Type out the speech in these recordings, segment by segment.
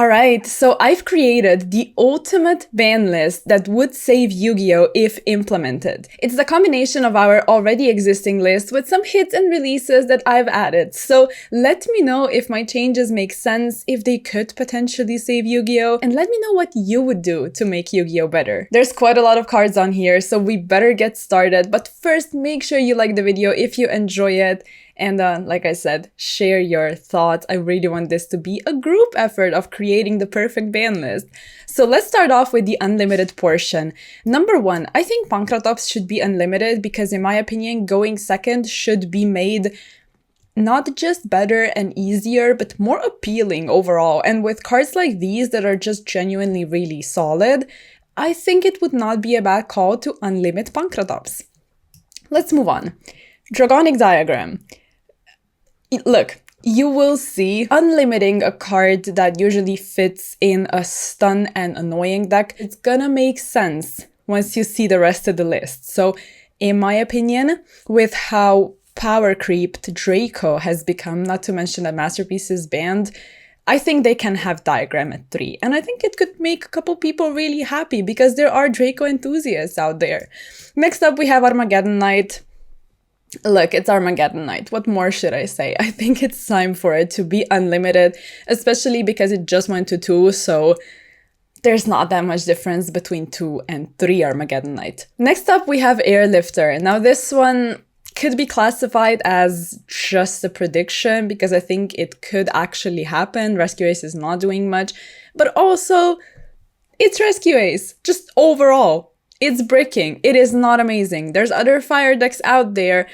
All right, so I've created the ultimate ban list that would save Yu-Gi-Oh! If implemented. It's the combination of our already existing list with some hits and releases that I've added. So let me know if my changes make sense, if they could potentially save Yu-Gi-Oh! And let me know what you would do to make Yu-Gi-Oh! Better. There's quite a lot of cards on here, so we better get started. But first, make sure you like the video if you enjoy it. And like I said, share your thoughts. I really want this to be a group effort of creating the perfect ban list. So let's start off with the unlimited portion. Number one, I think Pankratops should be unlimited because in my opinion, going second should be made not just better and easier, but more appealing overall. And with cards like these that are just genuinely really solid, I think it would not be a bad call to unlimit Pankratops. Let's move on. Dragonic Diagram. Look, you will see unlimiting a card that usually fits in a stun and annoying deck. It's gonna make sense once you see the rest of the list. So in my opinion, with how power creeped Draco has become, not to mention that Masterpiece is banned, I think they can have Diagram at 3. And I think it could make a couple people really happy because there are Draco enthusiasts out there. Next up, we have Armageddon Knight. Look, it's Armageddon Knight. What more should I say? I think it's time for it to be unlimited, especially because it just went to 2, so there's not that much difference between 2 and 3 Armageddon Knight. Next up, we have Airlifter. Now, this one could be classified as just a prediction because I think it could actually happen. Rescue Ace is not doing much, but also it's Rescue Ace, just overall. It's bricking. It is not amazing. There's other fire decks out there,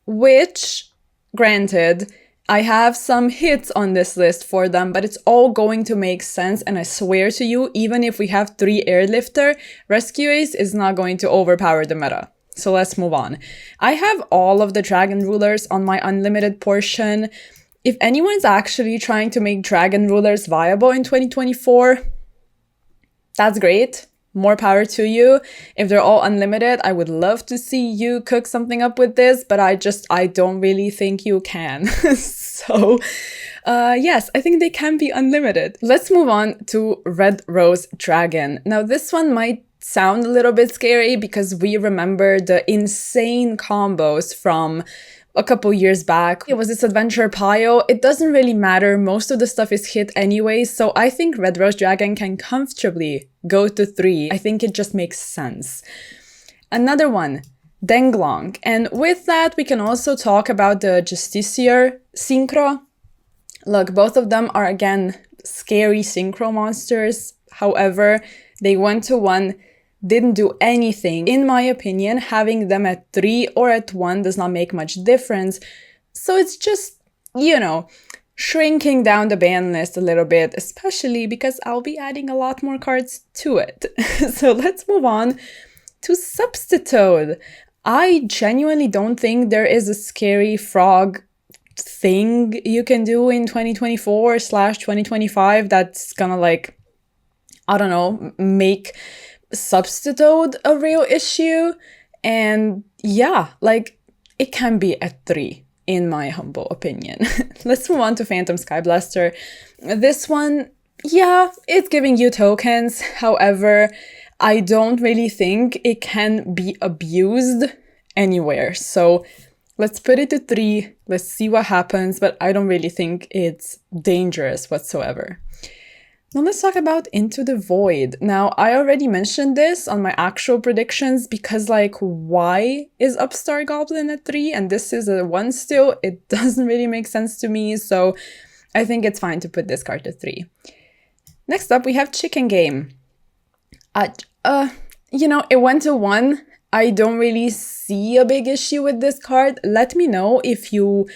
which, granted, I have some hits on this list for them, but it's all going to make sense. And I swear to you, even if we have 3 Airlifter, Rescue Ace is not going to overpower the meta. So let's move on. I have all of the Dragon Rulers on my unlimited portion. If anyone's actually trying to make Dragon Rulers viable in 2024, that's great. More power to you. If they're all unlimited, I would love to see you cook something up with this, but I don't really think you can. So, yes, I think they can be unlimited. Let's move on to Red Rose Dragon. Now, this one might sound a little bit scary because we remember the insane combos from a couple years back. It was this adventure pile. It doesn't really matter. Most of the stuff is hit anyway. So I think Red Rose Dragon can comfortably go to 3. I think it just makes sense. Another one, Denglong. And with that, we can also talk about the Justiciar Synchro. Look, both of them are, again, scary synchro monsters. However, they went to 1, didn't do anything. In my opinion, having them at 3 or at 1 does not make much difference. So it's just, you know, shrinking down the ban list a little bit, especially because I'll be adding a lot more cards to it. So let's move on to Substitute. I genuinely don't think there is a scary frog thing you can do in 2024/2025 that's gonna, like, I don't know, make Substitute a real issue. And yeah, like, it can be at 3 in my humble opinion. Let's move on to Phantom Skyblaster. This one, yeah, it's giving you tokens. However, I don't really think it can be abused anywhere. So let's put it to 3. Let's see what happens, but I don't really think it's dangerous whatsoever. Now let's talk about Into the Void. Now, I already mentioned this on my actual predictions because, like, why is Upstart Goblin at 3 and this is a 1 still? It doesn't really make sense to me, so I think it's fine to put this card at 3. Next up, we have Chicken Game. You know, it went to 1. I don't really see a big issue with this card. Let me know if you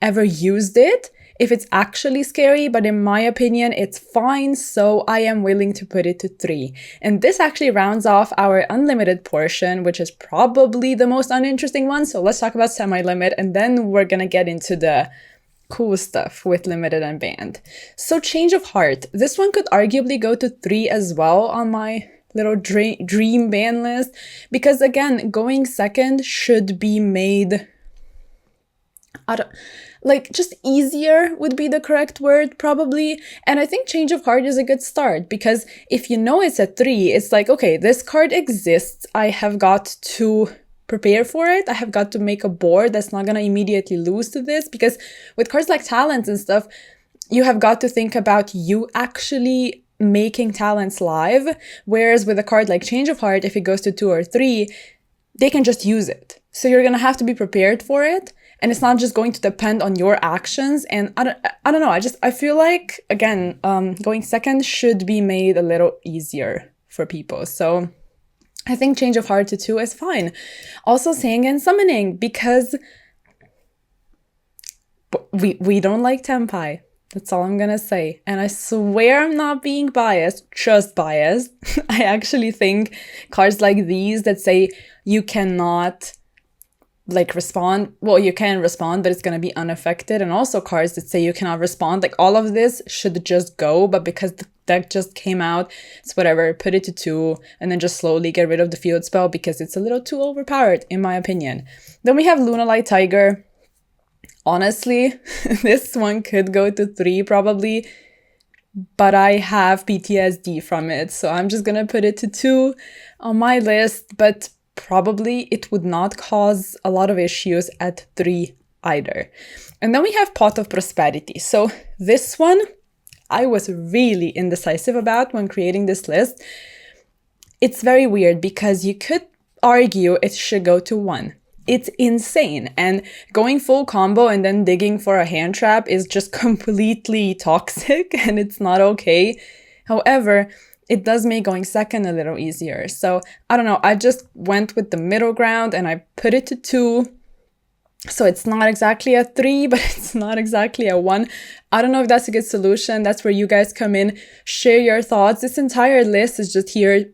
ever used it, if it's actually scary, but in my opinion, it's fine, so I am willing to put it to 3. And this actually rounds off our unlimited portion, which is probably the most uninteresting one, so let's talk about semi-limit, and then we're gonna get into the cool stuff with limited and banned. So Change of Heart. This one could arguably go to 3 as well on my little dream ban list, because again, going second should be made like just easier would be the correct word probably. And I think change of heart is a good start, because if you know it's a 3, it's like, okay, this card exists. I have got to prepare for it. I have got to make a board that's not going to immediately lose to this, because with cards like talents and stuff, you have got to think about you actually making talents live. Whereas with a card like change of heart, if it goes to 2 or 3, they can just use it. So you're going to have to be prepared for it. And it's not just going to depend on your actions. And I don't know. I feel like, again, going second should be made a little easier for people. So I think change of heart to 2 is fine. Also saying and summoning, because we don't like Tempai. That's all I'm gonna say. And I swear I'm not being biased, just biased. I actually think cards like these that say you cannot like respond, well, you can respond, but it's going to be unaffected. And also cards that say you cannot respond, like all of this should just go. But because the deck just came out, it's whatever, put it to 2 and then just slowly get rid of the field spell, because it's a little too overpowered in my opinion. Then we have Lunalight Tiger. Honestly, this one could go to 3 probably, but I have PTSD from it. So I'm just going to put it to 2 on my list, but probably it would not cause a lot of issues at 3 either. And then we have Pot of Prosperity. So this one, I was really indecisive about when creating this list. It's very weird because you could argue it should go to 1. It's insane. And going full combo and then digging for a hand trap is just completely toxic and it's not okay. However, it does make going second a little easier. So I don't know, I just went with the middle ground and I put it to 2. So it's not exactly a 3, but it's not exactly a 1. I don't know if that's a good solution. That's where you guys come in, share your thoughts. This entire list is just here,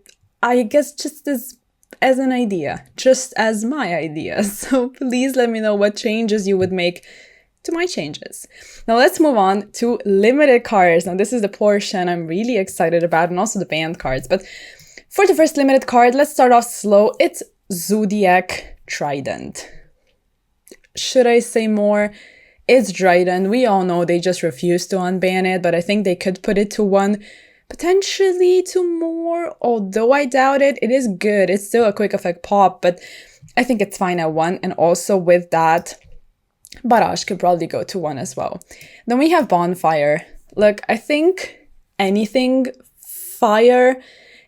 I guess, just as an idea, just as my idea. So please let me know what changes you would make to my changes. Now let's move on to limited cards. Now this is the portion I'm really excited about, and also the banned cards. But for the first limited card, let's start off slow. It's Zodiac Trident. Should I say more? It's Trident. We all know they just refuse to unban it, but I think they could put it to 1, potentially to more, although I doubt it. It is good. It's still a quick effect pop, but I think it's fine at 1. And also with that, Barrage could probably go to 1 as well. Then we have Bonfire. Look, I think anything fire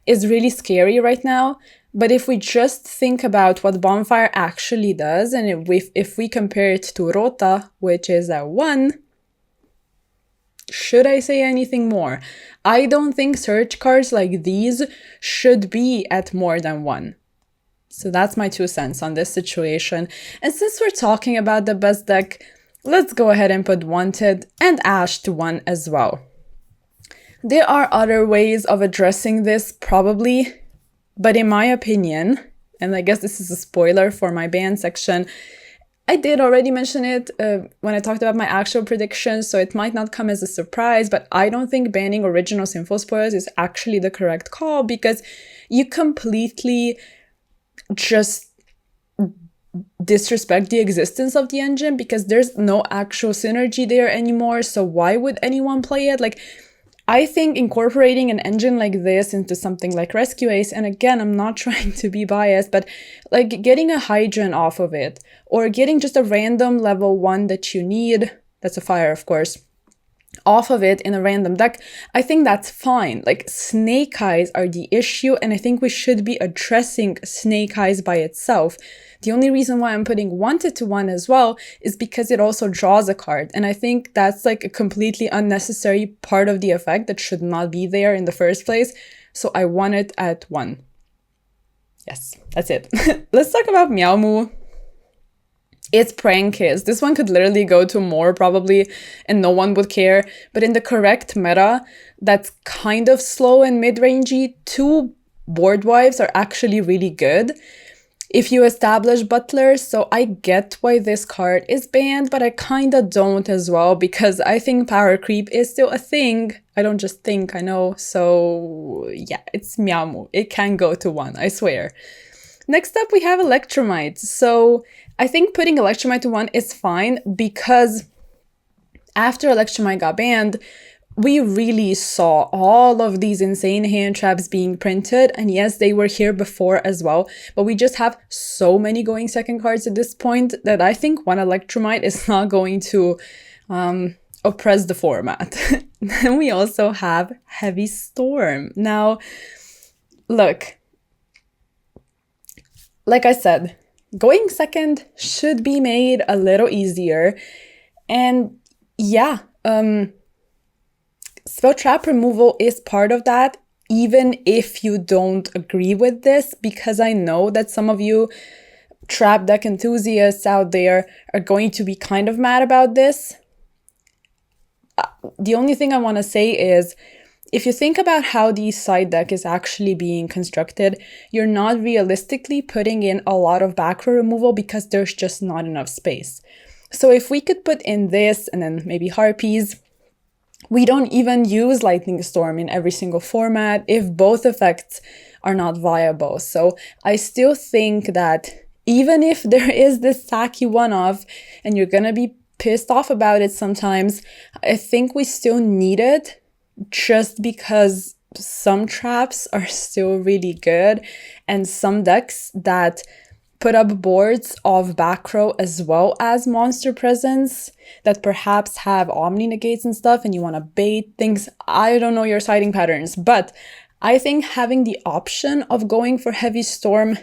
is really scary right now. But if we just think about what Bonfire actually does, and if we compare it to Rota, which is at 1, should I say anything more? I don't think search cards like these should be at more than 1. So that's my 2 cents on this situation. And since we're talking about the best deck, let's go ahead and put Wanted and Ash to 1 as well. There are other ways of addressing this probably, but in my opinion, and I guess this is a spoiler for my ban section, I did already mention it when I talked about my actual predictions, so it might not come as a surprise, but I don't think banning original Sinful Spoilers is actually the correct call, because you completely just disrespect the existence of the engine, because there's no actual synergy there anymore. So why would anyone play it? Like, I think incorporating an engine like this into something like Rescue Ace, and again, I'm not trying to be biased, but like getting a Hydran off of it, or getting just a random level 1 that you need, that's a fire of course, off of it in a random deck, I think that's fine. Like, Snake Eyes are the issue, and I think we should be addressing Snake Eyes by itself. The only reason why I'm putting Wanted to 1 as well is because it also draws a card, and I think that's like a completely unnecessary part of the effect that should not be there in the first place. So I want it at 1. Yes, that's it. Let's talk about Meow Moo. It's Prank Kiss. This one could literally go to more probably, and no one would care. But in the correct meta, that's kind of slow and mid-rangey, 2 Board Wives are actually really good if you establish Butler. So I get why this card is banned, but I kinda don't as well, because I think power creep is still a thing. I don't just think, I know. So yeah, it's Meow Moo. It can go to 1, I swear. Next up, we have Electromite. So I think putting Electromite to 1 is fine, because after Electromite got banned, we really saw all of these insane hand traps being printed. And yes, they were here before as well, but we just have so many going second cards at this point that I think one Electromite is not going to oppress the format. Then we also have Heavy Storm. Now, look, like I said, going second should be made a little easier. And yeah, spell trap removal is part of that, even if you don't agree with this, because I know that some of you trap deck enthusiasts out there are going to be kind of mad about this. The only thing I want to say is, if you think about how the side deck is actually being constructed, you're not realistically putting in a lot of back row removal because there's just not enough space. So if we could put in this and then maybe Harpies, we don't even use Lightning Storm in every single format if both effects are not viable. So I still think that even if there is this tacky one-off and you're gonna be pissed off about it sometimes, I think we still need it, just because some traps are still really good and some decks that put up boards of back row as well as monster presence that perhaps have Omni negates and stuff and you want to bait things. I don't know your siding patterns, but I think having the option of going for Heavy Storm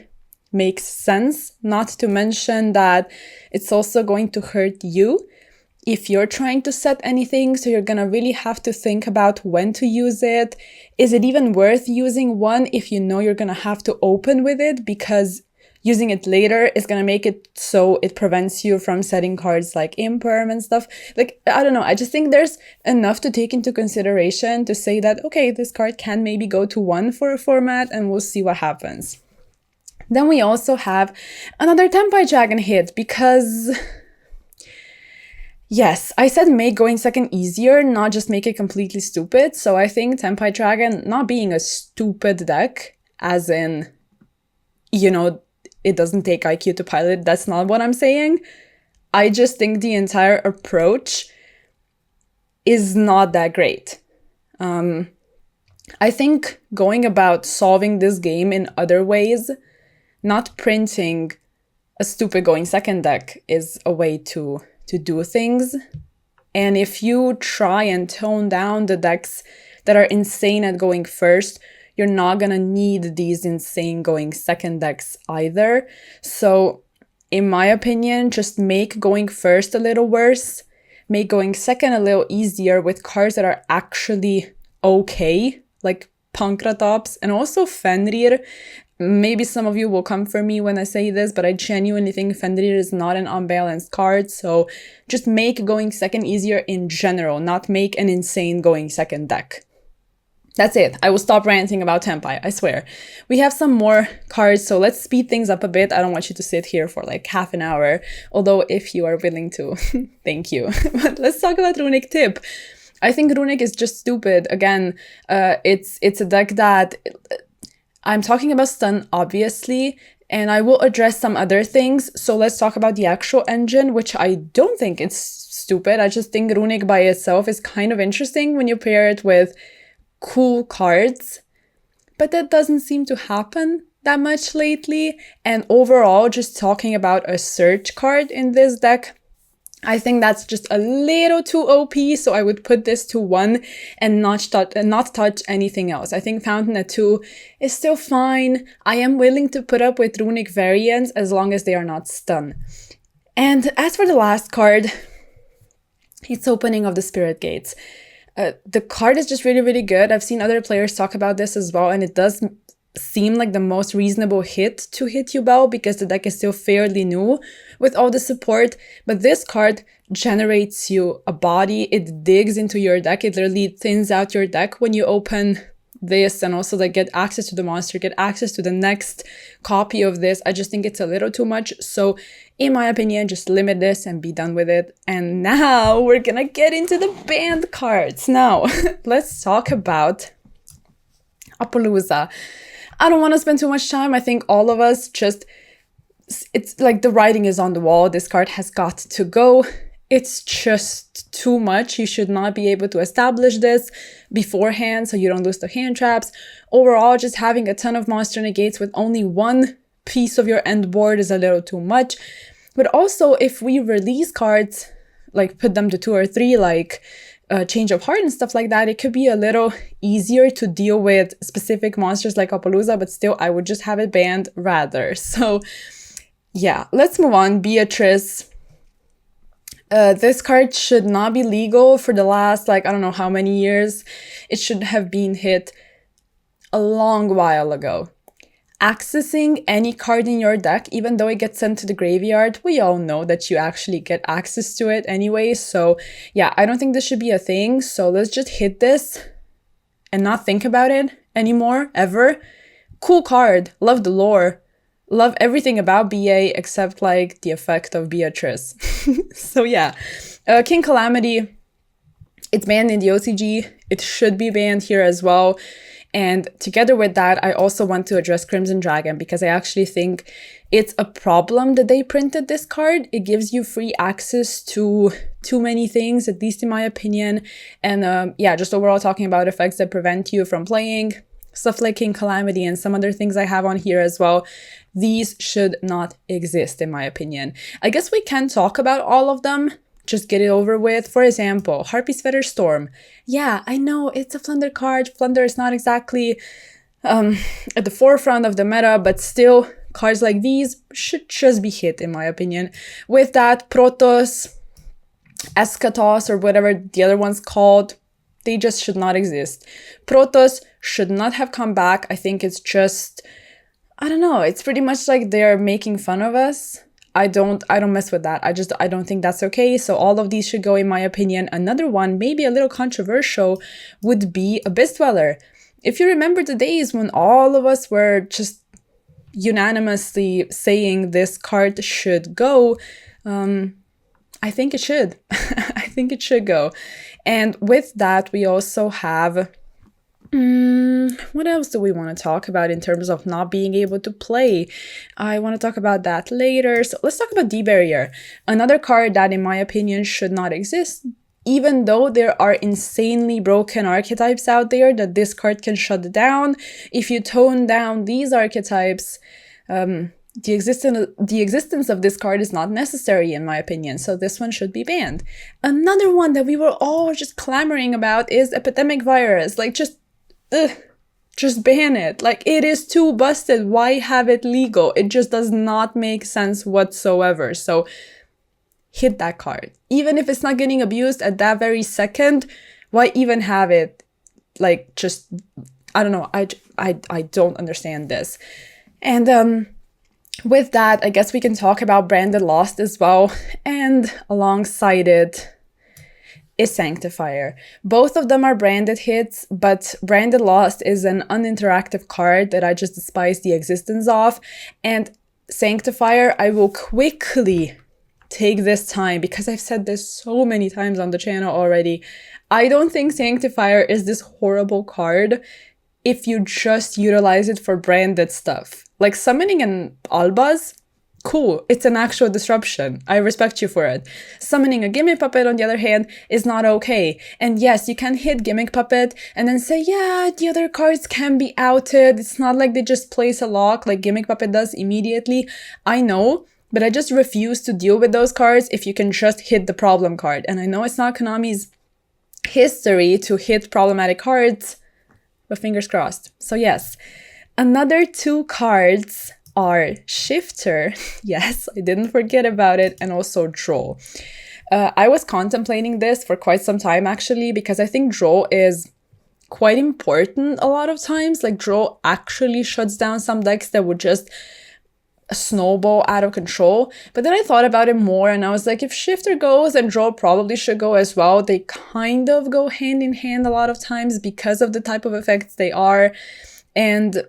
makes sense, not to mention that it's also going to hurt you if you're trying to set anything, so you're gonna really have to think about when to use it. Is it even worth using one if you know you're gonna have to open with it, because using it later is gonna make it so it prevents you from setting cards like Imperm and stuff. Like, I don't know, I just think there's enough to take into consideration to say that, okay, this card can maybe go to 1 for a format and we'll see what happens. Then we also have another Tempai Dragon hit, because yes, I said make going second easier, not just make it completely stupid. So I think Tempai Dragon not being a stupid deck, as in, you know, it doesn't take IQ to pilot. That's not what I'm saying. I just think the entire approach is not that great. I think going about solving this game in other ways, not printing a stupid going second deck, is a way to do things. And if you try and tone down the decks that are insane at going first, you're not gonna need these insane going second decks either. So in my opinion, just make going first a little worse, make going second a little easier with cards that are actually okay, like Pankratops and also Fenrir. Maybe some of you will come for me when I say this, but I genuinely think Fenrir is not an unbalanced card, so just make going second easier in general, not make an insane going second deck. That's it. I will stop ranting about Tempai, I swear. We have some more cards, so let's speed things up a bit. I don't want you to sit here for like half an hour, although if you are willing to, thank you. But let's talk about Runic Tip. I think Runic is just stupid. Again, it's a deck that... I'm talking about stun, obviously, and I will address some other things. So let's talk about the actual engine, which I don't think it's stupid. I just think Runic by itself is kind of interesting when you pair it with cool cards. But that doesn't seem to happen that much lately. And overall, just talking about a search card in this deck, I think that's just a little too OP, so I would put this to 1 and not touch anything else. I think Fountain at 2 is still fine. I am willing to put up with Runic variants as long as they are not stun. And as for the last card, it's Opening of the Spirit Gates. The card is just really, really good. I've seen other players talk about this as well, and it does seem like the most reasonable hit to hit Yubel because the deck is still fairly new with all the support. But this card generates you a body. It digs into your deck. It literally thins out your deck when you open this, and also like get access to the monster, get access to the next copy of this. I just think it's a little too much. So in my opinion, just limit this and be done with it. And now we're gonna get into the banned cards. Now, let's talk about Apollousa. I don't want to spend too much time. I think all of us just, it's like the writing is on the wall. This card has got to go. It's just just too much. You should not be able to establish this beforehand so you don't lose to hand traps. Overall, just having a ton of monster negates with only one piece of your end board is a little too much. But also, if we release cards, like put them to 2 or 3, like Change of Heart and stuff like that, it could be a little easier to deal with specific monsters like Apollousa, but still, I would just have it banned rather. So yeah, let's move on. Beatrice. This card should not be legal for the last, like, I don't know how many years. It should have been hit a long while ago. Accessing any card in your deck, even though it gets sent to the graveyard, we all know that you actually get access to it anyway. So yeah, I don't think this should be a thing. So let's just hit this and not think about it anymore, ever. Cool card. Love the lore. Love everything about BA except like the effect of Beatrice. So yeah, King Calamity, it's banned in the OCG. It should be banned here as well. And together with that, I also want to address Crimson Dragon because I actually think it's a problem that they printed this card. It gives you free access to too many things, at least in my opinion. And yeah, just overall talking about effects that prevent you from playing, stuff like King Calamity and some other things I have on here as well. These should not exist, in my opinion. I guess we can talk about all of them. Just get it over with. For example, Harpy's Feather Storm. Yeah, I know it's a Flunder card. Flunder is not exactly at the forefront of the meta, but still, cards like these should just be hit, in my opinion. With that, Protoss, Eschatos, or whatever the other one's called, they just should not exist. Protoss should not have come back. I think it's just, I don't know, it's pretty much like they're making fun of us. I don't mess with that. I don't think that's okay. So all of these should go, in my opinion. Another one, maybe a little controversial, would be Abyss Dweller. If you remember the days when all of us were just unanimously saying this card should go, I think it should. I think it should go. And with that, we also have... what else do we want to talk about in terms of not being able to play? I want to talk about that later. So let's talk about D-Barrier. Another card that, in my opinion, should not exist, even though there are insanely broken archetypes out there that this card can shut down. If you tone down these archetypes, the existence of this card is not necessary, in my opinion, so this one should be banned. Another one that we were all just clamoring about is Epidemic Virus. Like, just ban it. Like, it is too busted. Why have it legal? It just does not make sense whatsoever. So hit that card. Even if it's not getting abused at that very second, why even have it? Like, just, I don't know. I don't understand this. And with that, I guess we can talk about Branded Lost as well. And alongside it is Sanctifier. Both of them are branded hits, but Branded Lost is an uninteractive card that I just despise the existence of. And Sanctifier, I will quickly take this time, because I've said this so many times on the channel already. I don't think Sanctifier is this horrible card if you just utilize it for branded stuff. Like summoning an Albaz, cool, it's an actual disruption. I respect you for it. Summoning a Gimmick Puppet, on the other hand, is not okay. And yes, you can hit Gimmick Puppet and then say, yeah, the other cards can be outed. It's not like they just place a lock like Gimmick Puppet does immediately. I know, but I just refuse to deal with those cards if you can just hit the problem card. And I know it's not Konami's history to hit problematic cards, but fingers crossed. So yes, another two cards are Shifter, yes, I didn't forget about it, and also Draw. I was contemplating this for quite some time actually, because I think Draw is quite important a lot of times. Like, Draw actually shuts down some decks that would just snowball out of control. But then I thought about it more and I was like, if Shifter goes, then Draw probably should go as well. They kind of go hand in hand a lot of times because of the type of effects they are. And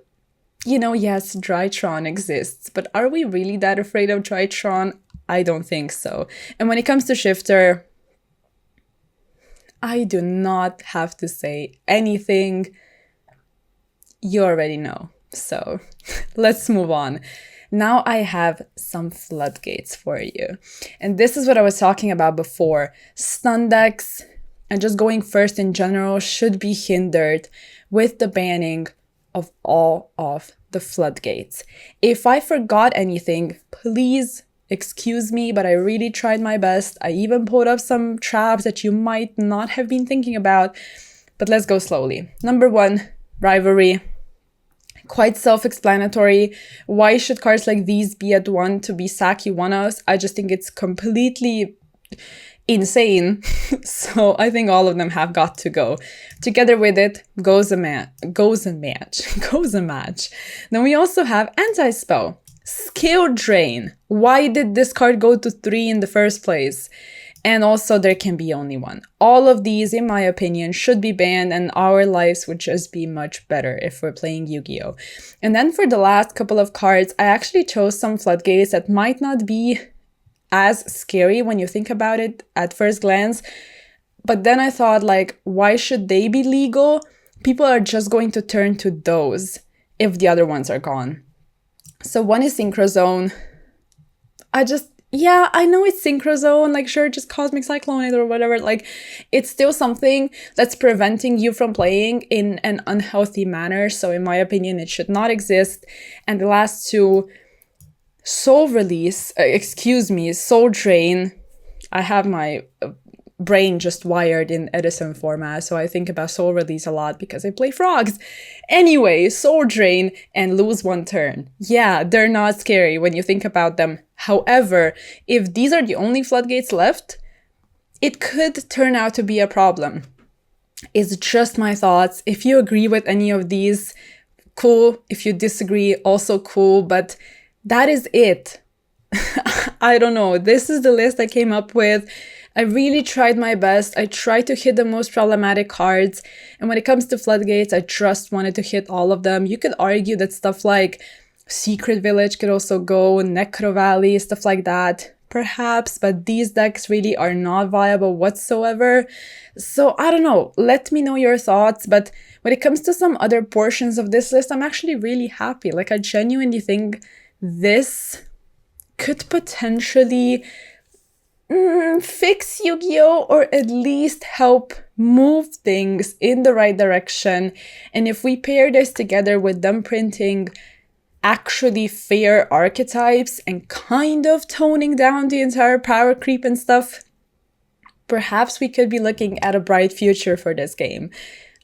you know, yes, Drytron exists, but are we really that afraid of Drytron? I don't think so. And when it comes to Shifter, I do not have to say anything. You already know. So let's move on. Now I have some floodgates for you. And this is what I was talking about before. Stun decks and just going first in general should be hindered with the banning of all of the floodgates. If I forgot anything, please excuse me, but I really tried my best. I even pulled up some traps that you might not have been thinking about, but let's go slowly. Number 1, rivalry. Quite self-explanatory. Why should cards like these be at 1 to be Saki 1-offs? I just think it's completely insane. So I think all of them have got to go. Together with it goes a match. Then we also have anti-spell. Skill drain. Why did this card go to 3 in the first place? And also there can be only 1. All of these, in my opinion, should be banned, and our lives would just be much better if we're playing Yu-Gi-Oh! And then for the last couple of cards, I actually chose some floodgates that might not be as scary when you think about it at first glance. But then I thought, like, why should they be legal? People are just going to turn to those if the other ones are gone. So one is Synchro Zone. I know it's Synchro Zone, like sure, just Cosmic Cyclone it or whatever. Like, it's still something that's preventing you from playing in an unhealthy manner. So in my opinion, it should not exist. And the last 2, Soul Drain. I have my brain just wired in Edison format, so I think about Soul Release a lot because I play frogs. Anyway, Soul Drain and lose 1 turn. Yeah, they're not scary when you think about them. However, if these are the only floodgates left, it could turn out to be a problem. It's just my thoughts. If you agree with any of these, cool. If you disagree, also cool, but that is it. I don't know. This is the list I came up with. I really tried my best. I tried to hit the most problematic cards. And when it comes to floodgates, I just wanted to hit all of them. You could argue that stuff like Secret Village could also go, Necro Valley, stuff like that, perhaps, but these decks really are not viable whatsoever. So I don't know. Let me know your thoughts. But when it comes to some other portions of this list, I'm actually really happy. Like, I genuinely think this could potentially fix Yu-Gi-Oh! Or at least help move things in the right direction. And if we pair this together with them printing actually fair archetypes and kind of toning down the entire power creep and stuff, perhaps we could be looking at a bright future for this game.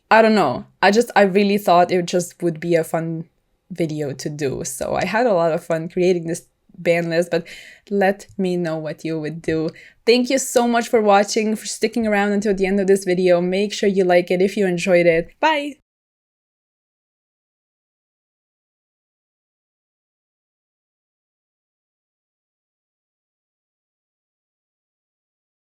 I don't know. I really thought it just would be a fun video to do. So I had a lot of fun creating this ban list, but let me know what you would do. Thank you so much for watching, for sticking around until the end of this video. Make sure you like it if you enjoyed it. Bye!